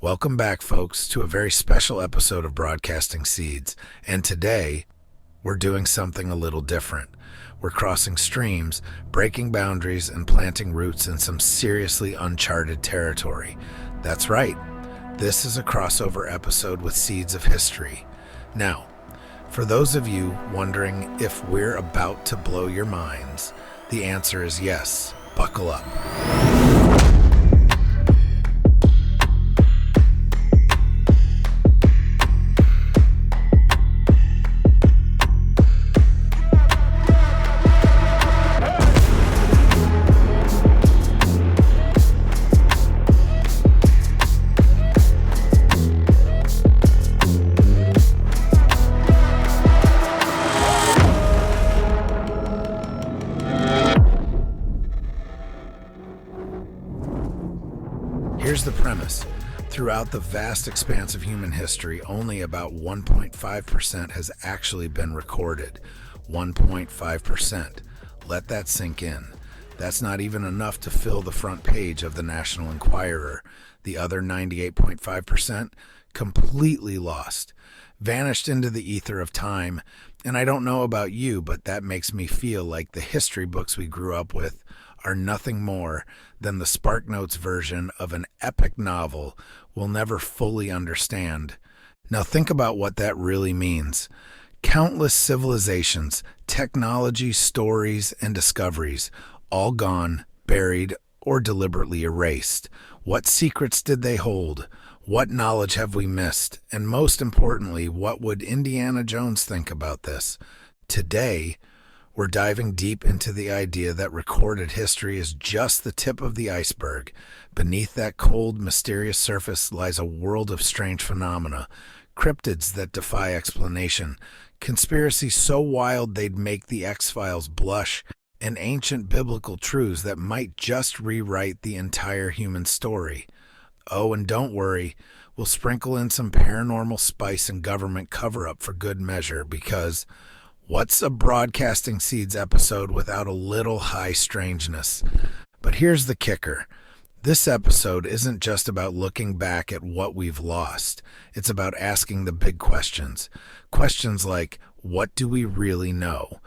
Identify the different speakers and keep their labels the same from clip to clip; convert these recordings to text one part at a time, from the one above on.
Speaker 1: Welcome back, folks, to a very special episode of Broadcasting Seeds. And today, we're doing something a little different. We're crossing streams, breaking boundaries, and planting roots in some seriously uncharted territory. That's right. This is a crossover episode with Seeds of History. Now, for those of you wondering if we're about to blow your minds, the answer is yes. Buckle up. Here's the premise. Throughout the vast expanse of human history, only about 1.5% has actually been recorded. 1.5%. Let that sink in. That's not even enough to fill the front page of the National Enquirer. The other 98.5%, completely lost. Vanished into the ether of time. And I don't know about you, but that makes me feel like the history books we grew up with are nothing more than the SparkNotes version of an epic novel we'll never fully understand. Now think about what that really means. Countless civilizations, technology, stories, and discoveries, all gone, buried, or deliberately erased. What secrets did they hold? What knowledge have we missed? And most importantly, what would Indiana Jones think about this? Today, we're diving deep into the idea that recorded history is just the tip of the iceberg. Beneath that cold, mysterious surface lies a world of strange phenomena, cryptids that defy explanation, conspiracies so wild they'd make the X-Files blush, and ancient biblical truths that might just rewrite the entire human story. Oh, and don't worry, we'll sprinkle in some paranormal spice and government cover-up for good measure, because what's a Broadcasting Seeds episode without a little high strangeness? But here's the kicker. This episode isn't just about looking back at what we've lost. It's about asking the big questions. Questions like, what do we really know?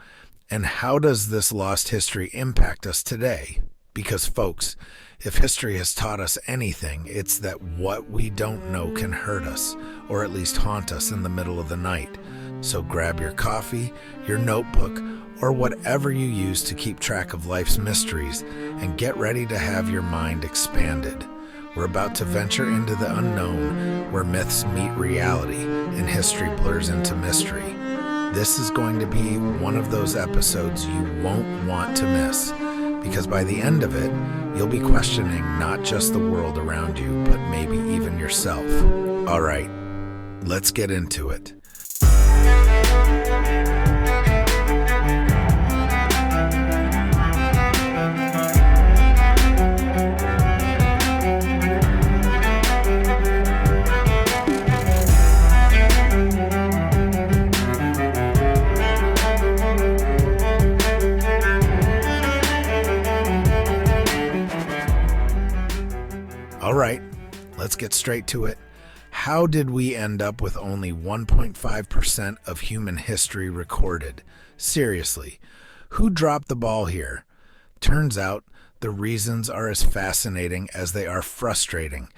Speaker 1: And how does this lost history impact us today? Because, folks, if history has taught us anything, it's that what we don't know can hurt us, or at least haunt us in the middle of the night. So grab your coffee, your notebook, or whatever you use to keep track of life's mysteries, and get ready to have your mind expanded. We're about to venture into the unknown, where myths meet reality and history blurs into mystery. This is going to be one of those episodes you won't want to miss, because by the end of it, you'll be questioning not just the world around you, but maybe even yourself. All right, let's get into it. All right, let's get straight to it. How did we end up with only 1.5% of human history recorded? Seriously, who dropped the ball here? Turns out the reasons are as fascinating as they are frustrating.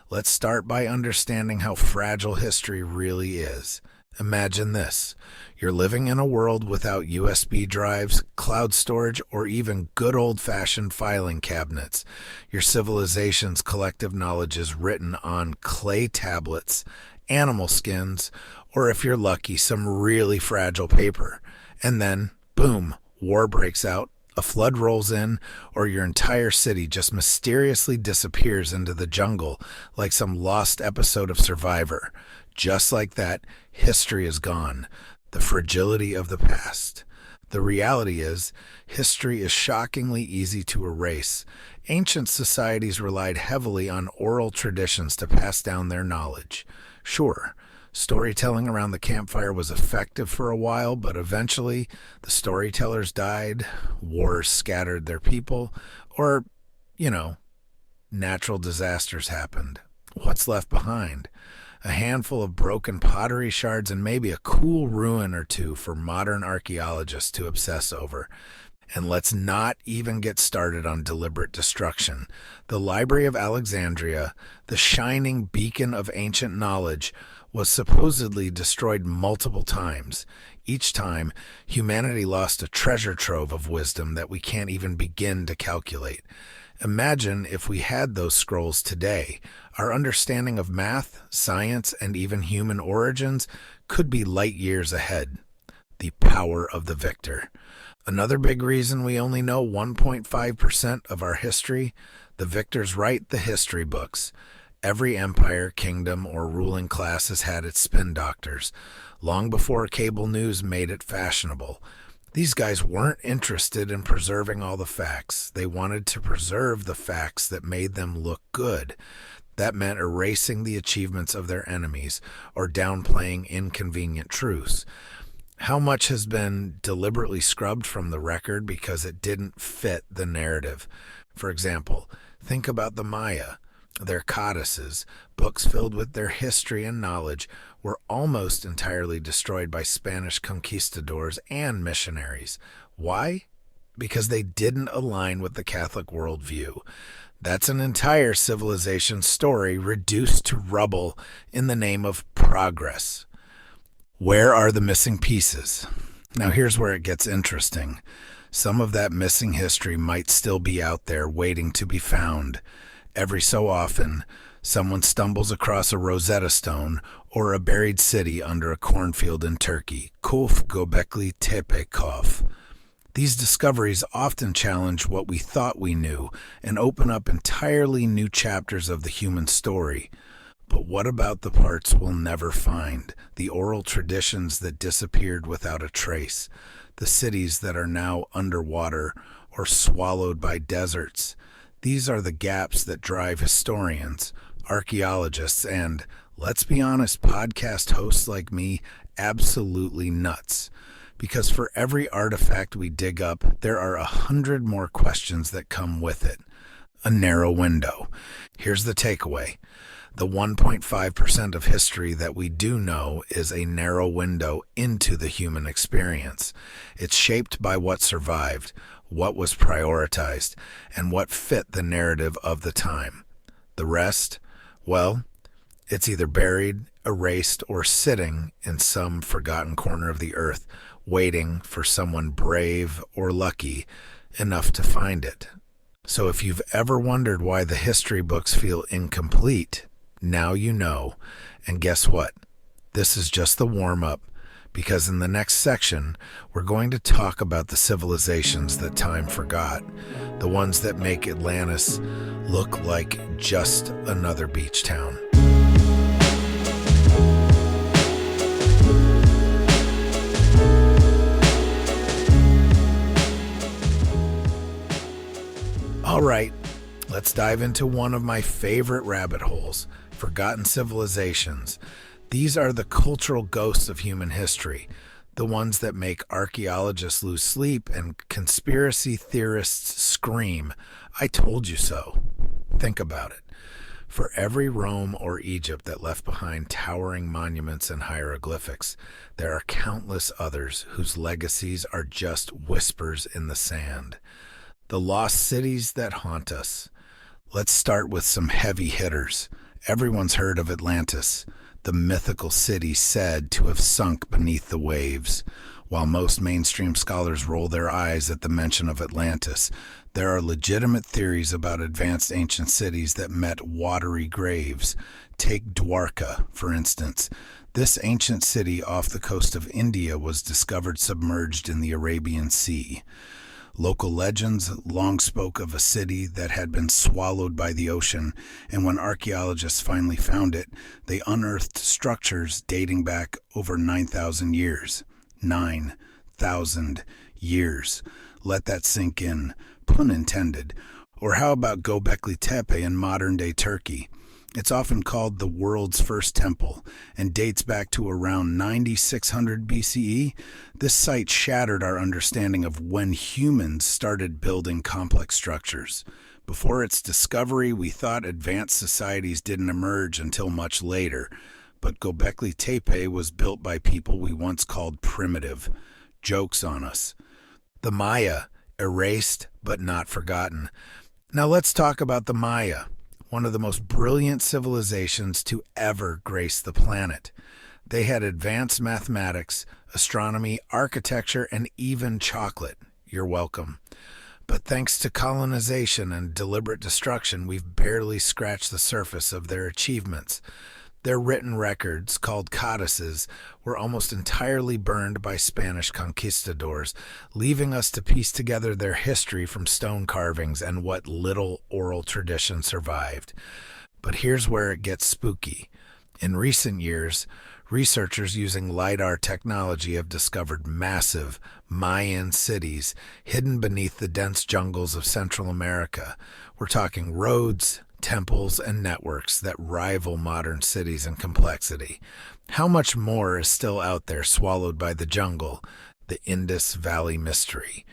Speaker 1: Let's start by understanding how fragile history really is. Imagine this. You're living in a world without USB drives, cloud storage, or even good old-fashioned filing cabinets. Your civilization's collective knowledge is written on clay tablets, animal skins, or if you're lucky, some really fragile paper. And then, boom, war breaks out, a flood rolls in, or your entire city just mysteriously disappears into the jungle like some lost episode of Survivor. Just like that, history is gone. The fragility of the past. The reality is, history is shockingly easy to erase. Ancient societies relied heavily on oral traditions to pass down their knowledge. Sure, storytelling around the campfire was effective for a while, but eventually the storytellers died, wars scattered their people, or, natural disasters happened. What's left behind? A handful of broken pottery shards and maybe a cool ruin or two for modern archaeologists to obsess over. And let's not even get started on deliberate destruction. The Library of Alexandria, the shining beacon of ancient knowledge, was supposedly destroyed multiple times. Each time, humanity lost a treasure trove of wisdom that we can't even begin to calculate. Imagine if we had those scrolls today. Our understanding of math, science, and even human origins could be light years ahead. The power of the victor. Another big reason we only know 1.5% of our history, the victors write the history books. Every empire, kingdom, or ruling class has had its spin doctors, long before cable news made it fashionable. These guys weren't interested in preserving all the facts. They wanted to preserve the facts that made them look good. That meant erasing the achievements of their enemies or downplaying inconvenient truths. How much has been deliberately scrubbed from the record because it didn't fit the narrative? For example, think about the Maya. Their codices, books filled with their history and knowledge, were almost entirely destroyed by Spanish conquistadors and missionaries. Why? Because they didn't align with the Catholic worldview. That's an entire civilization story reduced to rubble in the name of progress. Where are the missing pieces? Now here's where it gets interesting. Some of that missing history might still be out there waiting to be found. Every so often, someone stumbles across a Rosetta Stone or a buried city under a cornfield in Turkey. Kuf Göbekli Tepe Kaf. These discoveries often challenge what we thought we knew and open up entirely new chapters of the human story. But what about the parts we'll never find? The oral traditions that disappeared without a trace? The cities that are now underwater or swallowed by deserts? These are the gaps that drive historians, archaeologists, and, let's be honest, podcast hosts like me absolutely nuts. Because for every artifact we dig up, there are 100 more questions that come with it. A narrow window. Here's the takeaway. The 1.5% of history that we do know is a narrow window into the human experience. It's shaped by what survived, what was prioritized, and what fit the narrative of the time. The rest, well, it's either buried, erased, or sitting in some forgotten corner of the earth, waiting for someone brave or lucky enough to find it. So if you've ever wondered why the history books feel incomplete, now you know. And guess what? This is just the warm-up, because in the next section, we're going to talk about the civilizations that time forgot, the ones that make Atlantis look like just another beach town. All right, let's dive into one of my favorite rabbit holes, forgotten civilizations. These are the cultural ghosts of human history, the ones that make archaeologists lose sleep and conspiracy theorists scream, "I told you so." Think about it. For every Rome or Egypt that left behind towering monuments and hieroglyphics, there are countless others whose legacies are just whispers in the sand. The lost cities that haunt us. Let's start with some heavy hitters. Everyone's heard of Atlantis, the mythical city said to have sunk beneath the waves. While most mainstream scholars roll their eyes at the mention of Atlantis, there are legitimate theories about advanced ancient cities that met watery graves. Take Dwarka, for instance. This ancient city off the coast of India was discovered submerged in the Arabian Sea. Local legends long spoke of a city that had been swallowed by the ocean, and when archaeologists finally found it, they unearthed structures dating back over 9,000 years. 9,000 years. Let that sink in, pun intended. Or how about Göbekli Tepe in modern-day Turkey? It's often called the world's first temple and dates back to around 9600 BCE. This site shattered our understanding of when humans started building complex structures. Before its discovery, we thought advanced societies didn't emerge until much later, but Göbekli Tepe was built by people we once called primitive. Joke's on us. The Maya, erased but not forgotten. Now let's talk about the Maya, one of the most brilliant civilizations to ever grace the planet. They had advanced mathematics, astronomy, architecture, and even chocolate. You're welcome. But thanks to colonization and deliberate destruction, we've barely scratched the surface of their achievements. Their written records, called codices, were almost entirely burned by Spanish conquistadors, leaving us to piece together their history from stone carvings and what little oral tradition survived. But here's where it gets spooky. In recent years, researchers using LiDAR technology have discovered massive Mayan cities hidden beneath the dense jungles of Central America. We're talking roads, temples, and networks that rival modern cities in complexity. How much more is still out there swallowed by the jungle? The Indus Valley mystery.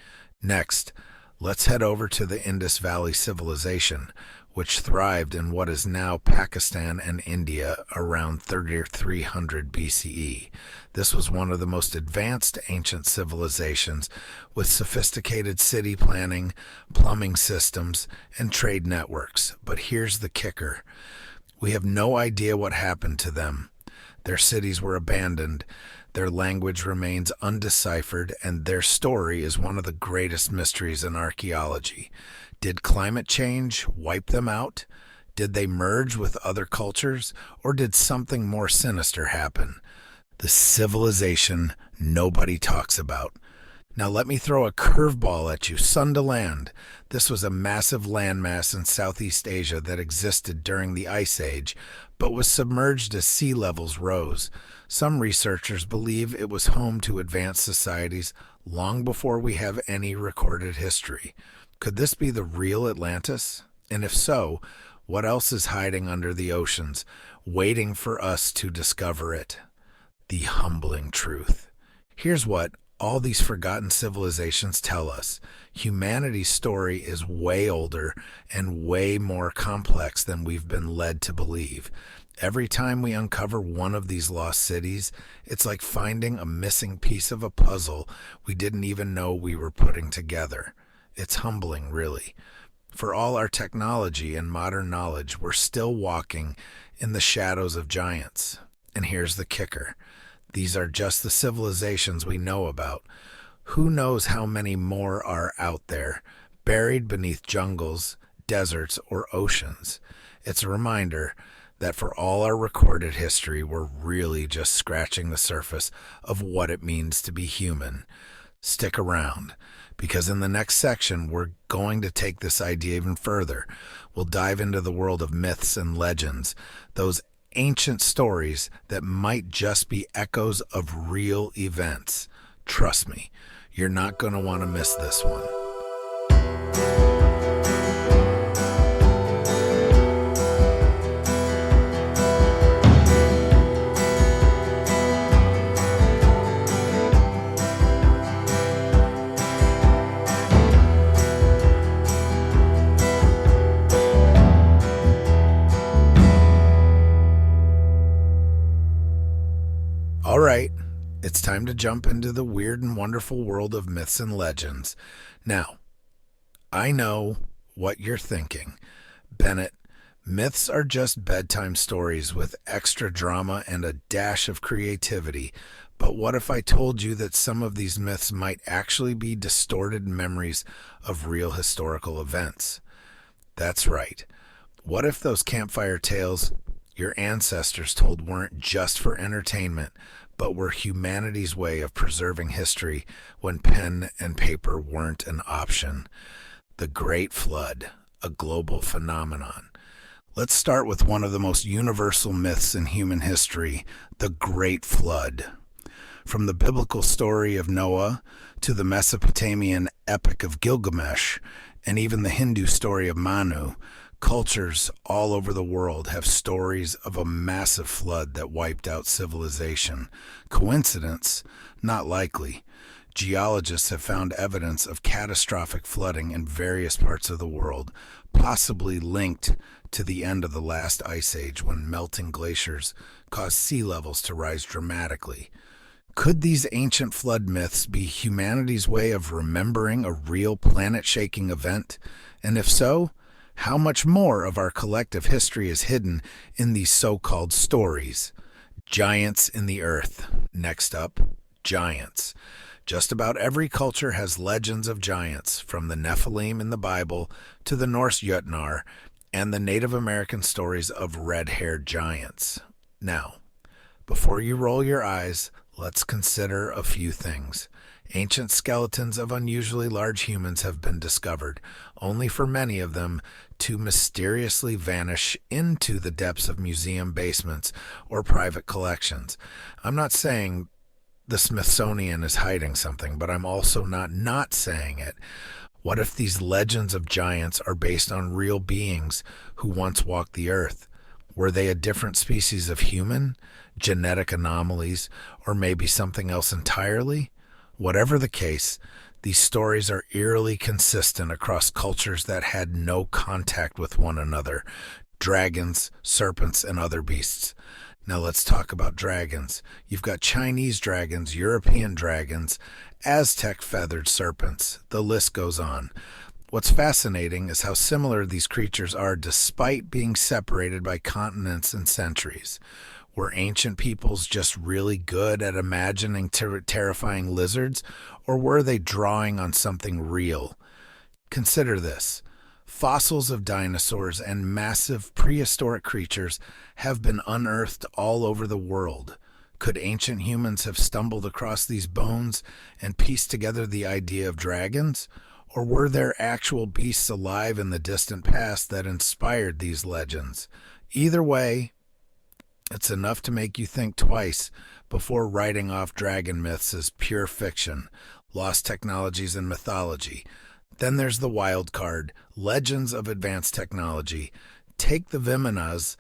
Speaker 1: Next, let's head over to the Indus Valley civilization, which thrived in what is now Pakistan and India around 3300 BCE. This was one of the most advanced ancient civilizations with sophisticated city planning, plumbing systems, and trade networks. But here's the kicker. We have no idea what happened to them. Their cities were abandoned, their language remains undeciphered, and their story is one of the greatest mysteries in archaeology. Did climate change wipe them out? Did they merge with other cultures? Or did something more sinister happen? The civilization nobody talks about. Now let me throw a curveball at you, sun to land. This was a massive landmass in Southeast Asia that existed during the Ice Age, but was submerged as sea levels rose. Some researchers believe it was home to advanced societies long before we have any recorded history. Could this be the real Atlantis? And if so, what else is hiding under the oceans, waiting for us to discover it? The humbling truth. Here's what all these forgotten civilizations tell us. Humanity's story is way older and way more complex than we've been led to believe. Every time we uncover one of these lost cities, it's like finding a missing piece of a puzzle we didn't even know we were putting together. It's humbling, really. For all our technology and modern knowledge, we're still walking in the shadows of giants. And here's the kicker. These are just the civilizations we know about. Who knows how many more are out there, buried beneath jungles, deserts, or oceans? It's a reminder that for all our recorded history, we're really just scratching the surface of what it means to be human. Stick around, because in the next section, we're going to take this idea even further. We'll dive into the world of myths and legends, those ancient stories that might just be echoes of real events. Trust me, you're not going to want to miss this one. All right, it's time to jump into the weird and wonderful world of myths and legends. Now, I know what you're thinking. Bennett, myths are just bedtime stories with extra drama and a dash of creativity. But what if I told you that some of these myths might actually be distorted memories of real historical events? That's right. What if those campfire tales your ancestors told weren't just for entertainment, but were humanity's way of preserving history when pen and paper weren't an option? The Great Flood, a global phenomenon. Let's start with one of the most universal myths in human history, the Great Flood. From the biblical story of Noah to the Mesopotamian epic of Gilgamesh, and even the Hindu story of Manu, cultures all over the world have stories of a massive flood that wiped out civilization. Coincidence? Not likely. Geologists have found evidence of catastrophic flooding in various parts of the world, possibly linked to the end of the last ice age when melting glaciers caused sea levels to rise dramatically. Could these ancient flood myths be humanity's way of remembering a real planet-shaking event? And if so, how much more of our collective history is hidden in these so-called stories? Giants in the earth. Next up, giants. Just about every culture has legends of giants, from the Nephilim in the Bible to the Norse Jötnar and the Native American stories of red-haired giants. Now, before you roll your eyes, let's consider a few things. Ancient skeletons of unusually large humans have been discovered, only for many of them to mysteriously vanish into the depths of museum basements or private collections. I'm not saying the Smithsonian is hiding something, but I'm also not saying it. What if these legends of giants are based on real beings who once walked the earth? Were they a different species of human, genetic anomalies, or maybe something else entirely? Whatever the case, these stories are eerily consistent across cultures that had no contact with one another: dragons, serpents, and other beasts. Now let's talk about dragons. You've got Chinese dragons, European dragons, Aztec feathered serpents. The list goes on. What's fascinating is how similar these creatures are despite being separated by continents and centuries. Were ancient peoples just really good at imagining terrifying lizards, or were they drawing on something real? Consider this. Fossils of dinosaurs and massive prehistoric creatures have been unearthed all over the world. Could ancient humans have stumbled across these bones and pieced together the idea of dragons? Or were there actual beasts alive in the distant past that inspired these legends? Either way, it's enough to make you think twice before writing off dragon myths as pure fiction, lost technologies, and mythology. Then there's the wild card, legends of advanced technology. Take the Vimanas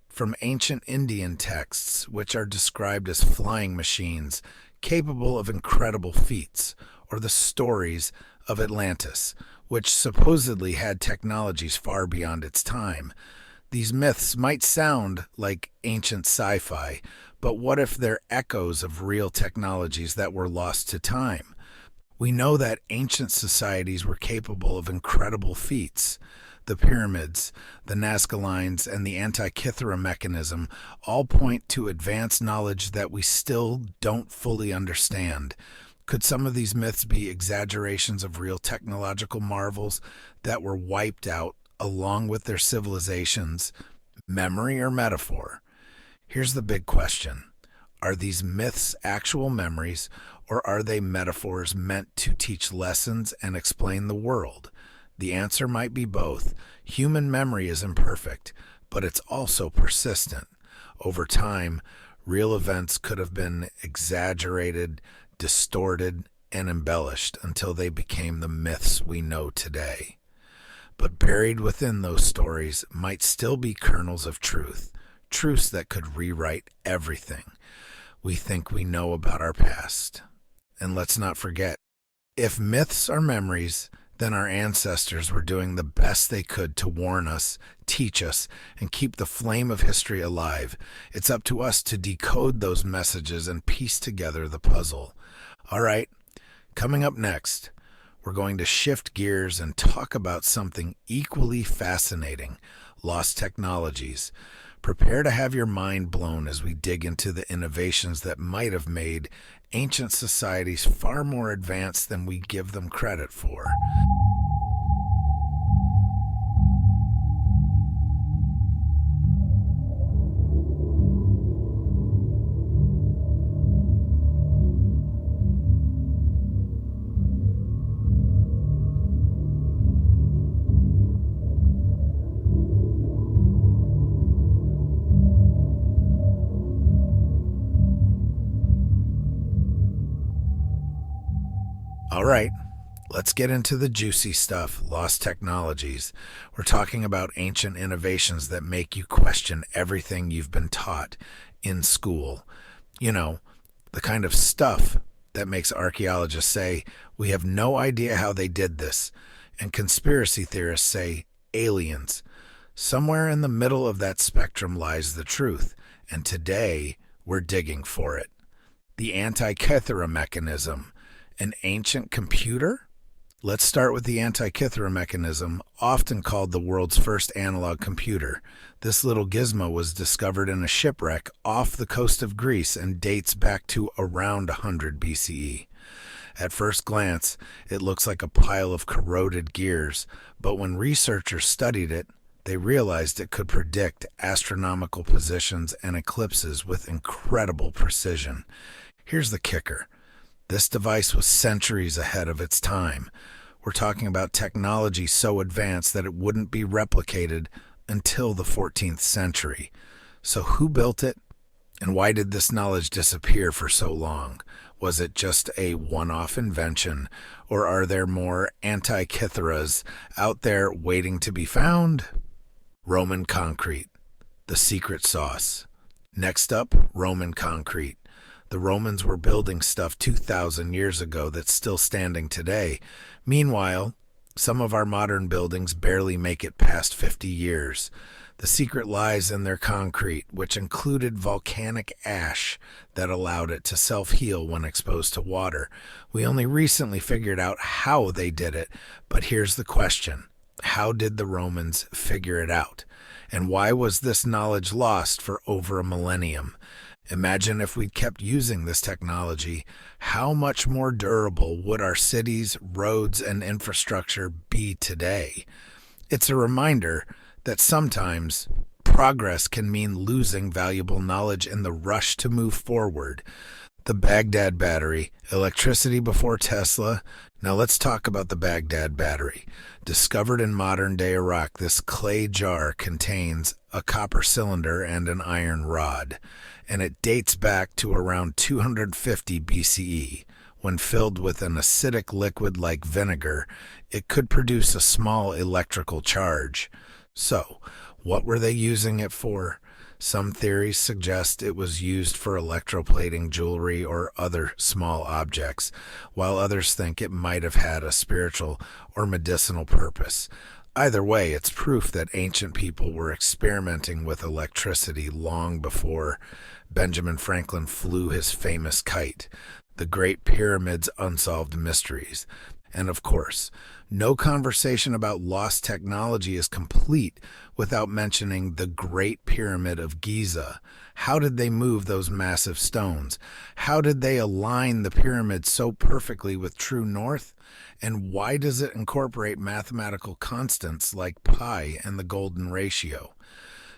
Speaker 1: from ancient Indian texts, which are described as flying machines capable of incredible feats, or the stories of Atlantis, which supposedly had technologies far beyond its time. These myths might sound like ancient sci-fi, but what if they're echoes of real technologies that were lost to time? We know that ancient societies were capable of incredible feats. The pyramids, the Nazca lines, and the Antikythera mechanism all point to advanced knowledge that we still don't fully understand. Could some of these myths be exaggerations of real technological marvels that were wiped out along with their civilizations? Memory or metaphor? Here's the big question. Are these myths actual memories, or are they metaphors meant to teach lessons and explain the world? The answer might be both. Human memory is imperfect, but it's also persistent. Over time, real events could have been exaggerated, distorted, and embellished until they became the myths we know today. But buried within those stories might still be kernels of truth, truths that could rewrite everything we think we know about our past. And let's not forget, if myths are memories, then our ancestors were doing the best they could to warn us, teach us, and keep the flame of history alive. It's up to us to decode those messages and piece together the puzzle. All right, coming up next, we're going to shift gears and talk about something equally fascinating: lost technologies. Prepare to have your mind blown as we dig into the innovations that might have made ancient societies far more advanced than we give them credit for. All right, let's get into the juicy stuff, lost technologies. We're talking about ancient innovations that make you question everything you've been taught in school. You know, the kind of stuff that makes archaeologists say, we have no idea how they did this, and conspiracy theorists say, aliens. Somewhere in the middle of that spectrum lies the truth, and today we're digging for it. The Antikythera mechanism, an ancient computer? Let's start with the Antikythera mechanism, often called the world's first analog computer. This little gizmo was discovered in a shipwreck off the coast of Greece and dates back to around 100 BCE. At first glance, it looks like a pile of corroded gears, but when researchers studied it, they realized it could predict astronomical positions and eclipses with incredible precision. Here's the kicker. This device was centuries ahead of its time. We're talking about technology so advanced that it wouldn't be replicated until the 14th century. So who built it? And why did this knowledge disappear for so long? Was it just a one-off invention? Or are there more Antikytheras out there waiting to be found? Roman concrete, the secret sauce. Next up, Roman concrete. The Romans were building stuff 2,000 years ago that's still standing today. Meanwhile, some of our modern buildings barely make it past 50 years. The secret lies in their concrete, which included volcanic ash that allowed it to self-heal when exposed to water. We only recently figured out how they did it, but here's the question. How did the Romans figure it out? And why was this knowledge lost for over a millennium? Imagine if we'd kept using this technology, how much more durable would our cities, roads, and infrastructure be today? It's a reminder that sometimes progress can mean losing valuable knowledge in the rush to move forward. The Baghdad battery, electricity before Tesla. Now let's talk about the Baghdad battery. Discovered in modern-day Iraq, this clay jar contains a copper cylinder and an iron rod, and it dates back to around 250 BCE. When filled with an acidic liquid like vinegar, it could produce a small electrical charge. So, what were they using it for? Some theories suggest it was used for electroplating jewelry or other small objects, while others think it might have had a spiritual or medicinal purpose. Either way, it's proof that ancient people were experimenting with electricity long before Benjamin Franklin flew his famous kite. The Great Pyramid's unsolved mysteries. And of course, no conversation about lost technology is complete without mentioning the Great Pyramid of Giza. How did they move those massive stones? How did they align the pyramid so perfectly with true north? And why does it incorporate mathematical constants like pi and the golden ratio?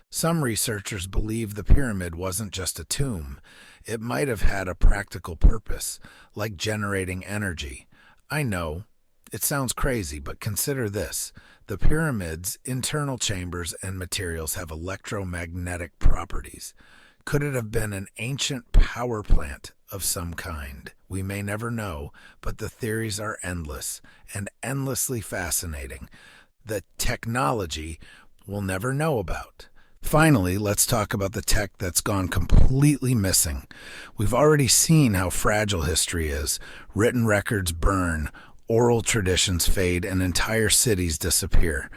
Speaker 1: Some researchers believe the pyramid wasn't just a tomb. It might have had a practical purpose, like generating energy. I know, it sounds crazy, but consider this. The pyramid's internal chambers and materials have electromagnetic properties. Could it have been an ancient power plant of some kind? We may never know, but the theories are endless and endlessly fascinating. The technology we'll never know about. Finally, let's talk about the tech that's gone completely missing. We've already seen how fragile history is. Written records burn, oral traditions fade, and entire cities disappear.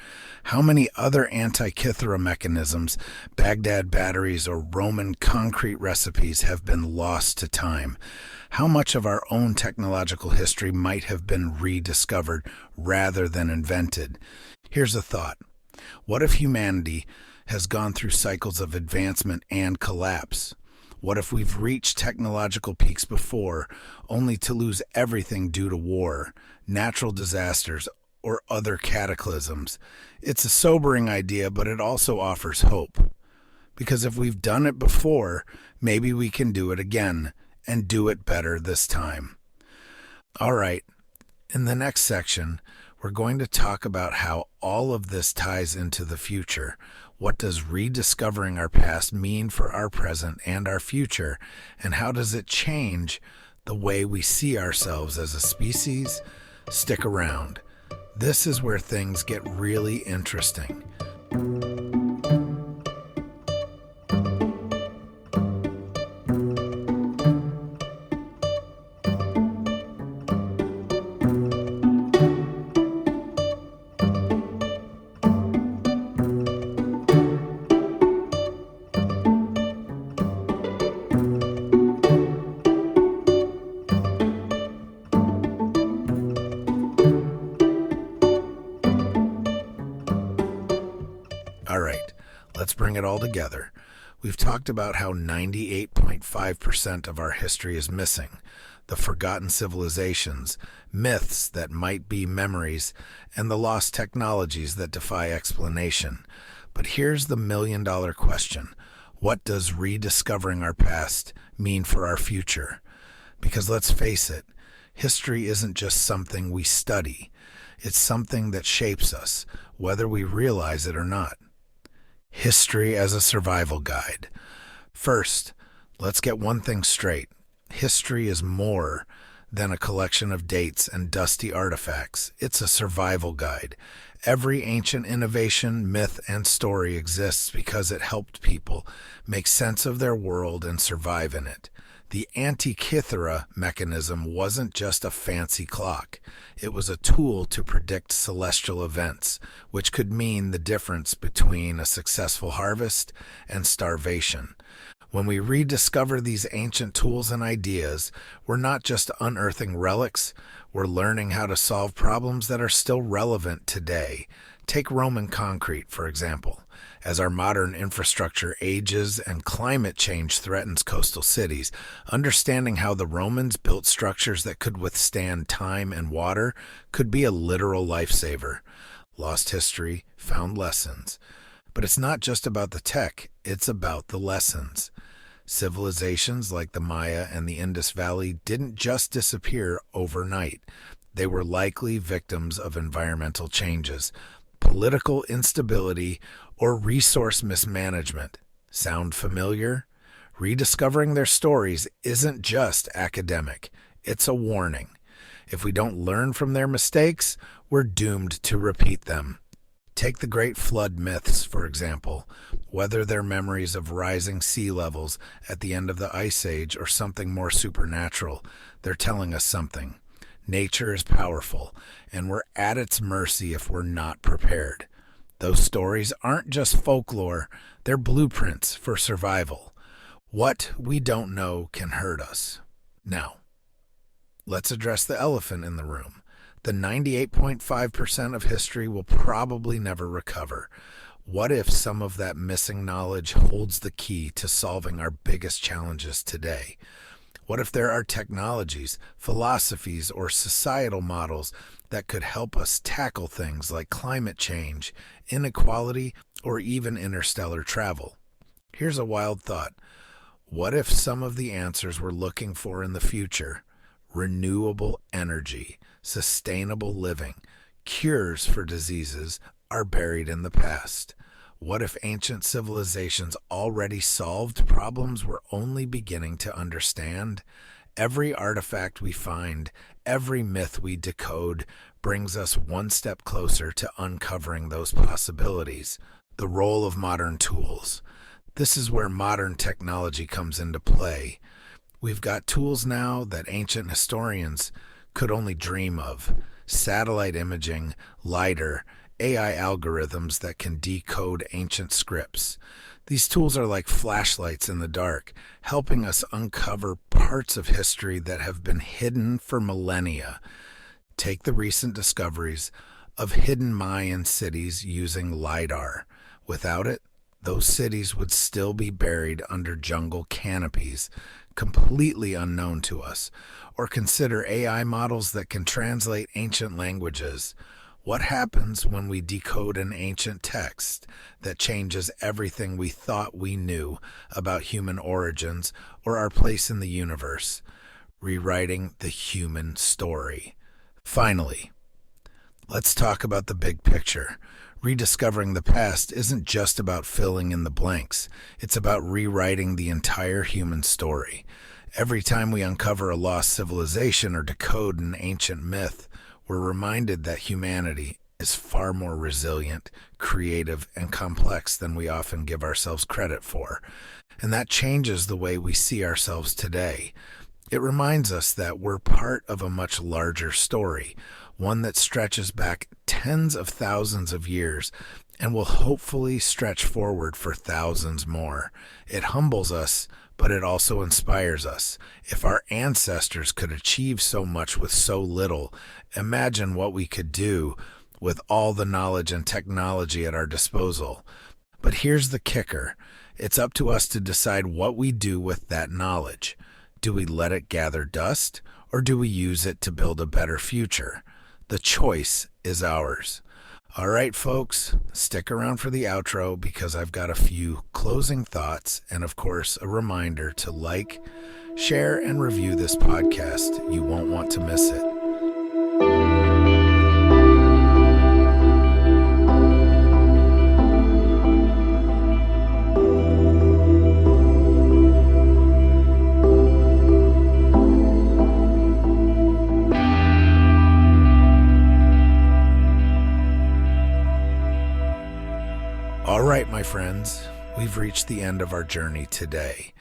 Speaker 1: How many other Antikythera mechanisms, Baghdad batteries, or Roman concrete recipes have been lost to time? How much of our own technological history might have been rediscovered rather than invented? Here's a thought. What if humanity has gone through cycles of advancement and collapse? What if we've reached technological peaks before, only to lose everything due to war, natural disasters, or other cataclysms? It's a sobering idea, but it also offers hope. Because if we've done it before, maybe we can do it again, and do it better this time. All right, in the next section, we're going to talk about how all of this ties into the future. What does rediscovering our past mean for our present and our future? And how does it change the way we see ourselves as a species? Stick around. This is where things get really interesting. Let's bring it all together. We've talked about how 98.5% of our history is missing, the forgotten civilizations, myths that might be memories, and the lost technologies that defy explanation. But here's the million-dollar question. What does rediscovering our past mean for our future? Because let's face it, history isn't just something we study. It's something that shapes us, whether we realize it or not. History as a survival guide. First, let's get one thing straight. History is more than a collection of dates and dusty artifacts. It's a survival guide. Every ancient innovation, myth, and story exists because it helped people make sense of their world and survive in it. The Antikythera mechanism wasn't just a fancy clock. It was a tool to predict celestial events, which could mean the difference between a successful harvest and starvation. When we rediscover these ancient tools and ideas, we're not just unearthing relics, we're learning how to solve problems that are still relevant today. Take Roman concrete, for example. As our modern infrastructure ages and climate change threatens coastal cities, understanding how the Romans built structures that could withstand time and water could be a literal lifesaver. Lost history, found lessons. But it's not just about the tech, it's about the lessons. Civilizations like the Maya and the Indus Valley didn't just disappear overnight. They were likely victims of environmental changes, political instability, or resource mismanagement. Sound familiar? Rediscovering their stories isn't just academic. It's a warning. If we don't learn from their mistakes, we're doomed to repeat them. Take the Great Flood myths, for example. Whether they're memories of rising sea levels at the end of the Ice Age or something more supernatural, they're telling us something. Nature is powerful, and we're at its mercy if we're not prepared. Those stories aren't just folklore, they're blueprints for survival. What we don't know can hurt us. Now, let's address the elephant in the room. The 98.5% of history will probably never recover. What if some of that missing knowledge holds the key to solving our biggest challenges today? What if there are technologies, philosophies, or societal models that could help us tackle things like climate change, inequality, or even interstellar travel? Here's a wild thought. What if some of the answers we're looking for in the future, renewable energy, sustainable living, cures for diseases, are buried in the past? What if ancient civilizations already solved problems we're only beginning to understand? Every artifact we find, every myth we decode, brings us one step closer to uncovering those possibilities. The role of modern tools. This is where modern technology comes into play. We've got tools now that ancient historians could only dream of. Satellite imaging, LiDAR, AI algorithms that can decode ancient scripts. These tools are like flashlights in the dark, helping us uncover parts of history that have been hidden for millennia. Take the recent discoveries of hidden Mayan cities using LiDAR. Without it, those cities would still be buried under jungle canopies, completely unknown to us. Or consider AI models that can translate ancient languages. What happens when we decode an ancient text that changes everything we thought we knew about human origins or our place in the universe? Rewriting the human story. Finally, let's talk about the big picture. Rediscovering the past isn't just about filling in the blanks. It's about rewriting the entire human story. Every time we uncover a lost civilization or decode an ancient myth, we're reminded that humanity is far more resilient, creative, and complex than we often give ourselves credit for. And that changes the way we see ourselves today. It reminds us that we're part of a much larger story, one that stretches back tens of thousands of years and will hopefully stretch forward for thousands more. It humbles us, but it also inspires us. If our ancestors could achieve so much with so little, imagine what we could do with all the knowledge and technology at our disposal. But here's the kicker. It's up to us to decide what we do with that knowledge. Do we let it gather dust, or do we use it to build a better future? The choice is ours. All right, folks, stick around for the outro because I've got a few closing thoughts and, of course, a reminder to like, share, and review this podcast. You won't want to miss it. All right, my friends, we've reached the end of our journey today.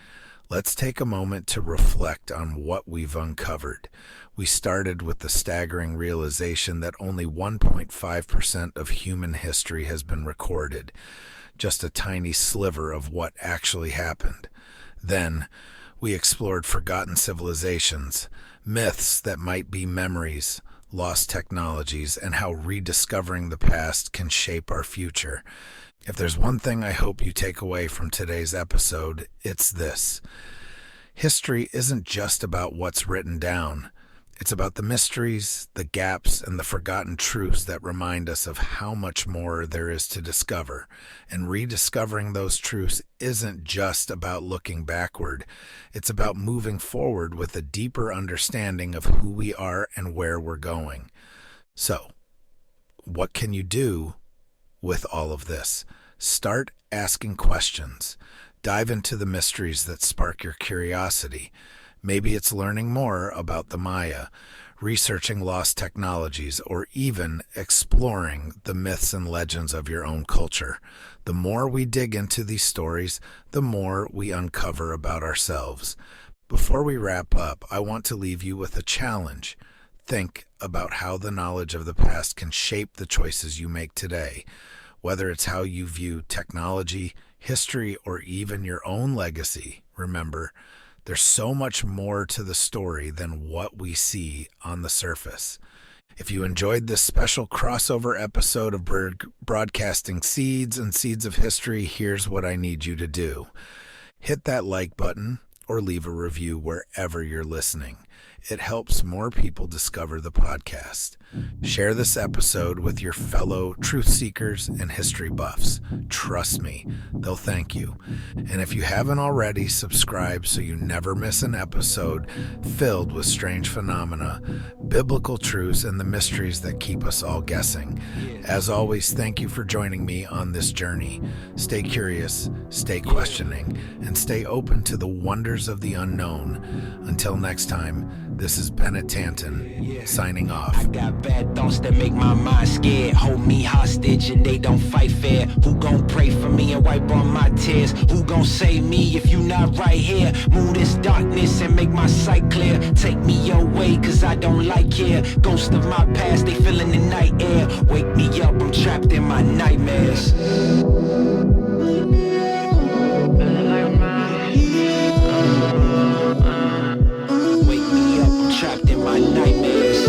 Speaker 1: Let's take a moment to reflect on what we've uncovered. We started with the staggering realization that only 1.5% of human history has been recorded, just a tiny sliver of what actually happened. Then, we explored forgotten civilizations, myths that might be memories, lost technologies, and how rediscovering the past can shape our future. If there's one thing I hope you take away from today's episode, it's this. History isn't just about what's written down. It's about the mysteries, the gaps, and the forgotten truths that remind us of how much more there is to discover. And rediscovering those truths isn't just about looking backward. It's about moving forward with a deeper understanding of who we are and where we're going. So, what can you do with all of this? Start asking questions. Dive into the mysteries that spark your curiosity. Maybe it's learning more about the Maya, researching lost technologies, or even exploring the myths and legends of your own culture. The more we dig into these stories, the more we uncover about ourselves. Before we wrap up, I want to leave you with a challenge. Think about how the knowledge of the past can shape the choices you make today. Whether it's how you view technology, history, or even your own legacy, remember, there's so much more to the story than what we see on the surface. If you enjoyed this special crossover episode of Broadcasting Seeds and Seeds of History, here's what I need you to do. Hit that like button or leave a review wherever you're listening. It helps more people discover the podcast. Share this episode with your fellow truth seekers and history buffs. Trust me, they'll thank you. And if you haven't already, subscribe so you never miss an episode filled with strange phenomena, biblical truths, and the mysteries that keep us all guessing. As always, thank you for joining me on this journey. Stay curious, stay questioning, and stay open to the wonders of the unknown. Until next time, this is Bennett Tanton, signing off.
Speaker 2: I got bad thoughts that make my mind scared, hold me hostage and they don't fight fair. Who gon' pray for me and wipe on my tears? Who gon' save me if you not right here? Move this darkness and make my sight clear. Take me your way cause I don't like here. Ghosts of my past, they fill in the night air. Wake me up, I'm trapped in my nightmares. Trapped in my nightmares.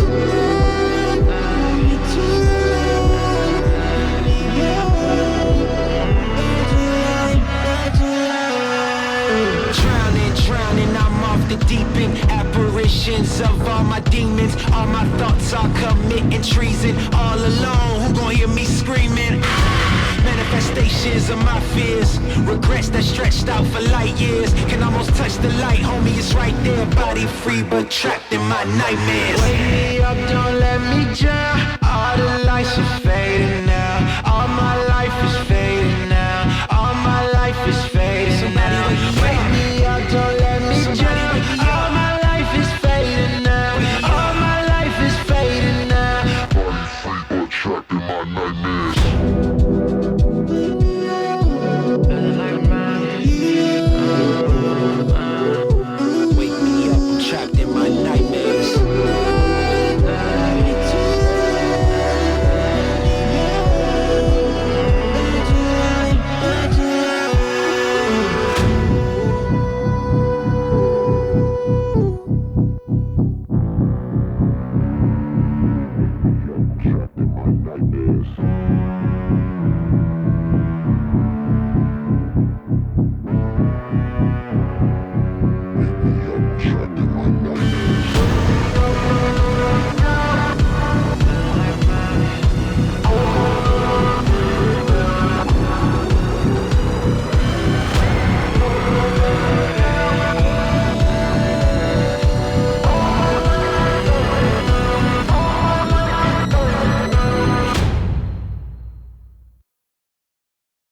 Speaker 2: Drowning, I'm off the deep end. Apparitions of all my demons. All my thoughts are committing treason. All alone, who gon' hear me screaming? Manifestations of my fears, regrets that stretched out for light years. Can almost touch the light, homie, it's right there. Body free but trapped in my nightmares. Wake me up, don't let me drown. All the lights are fading now.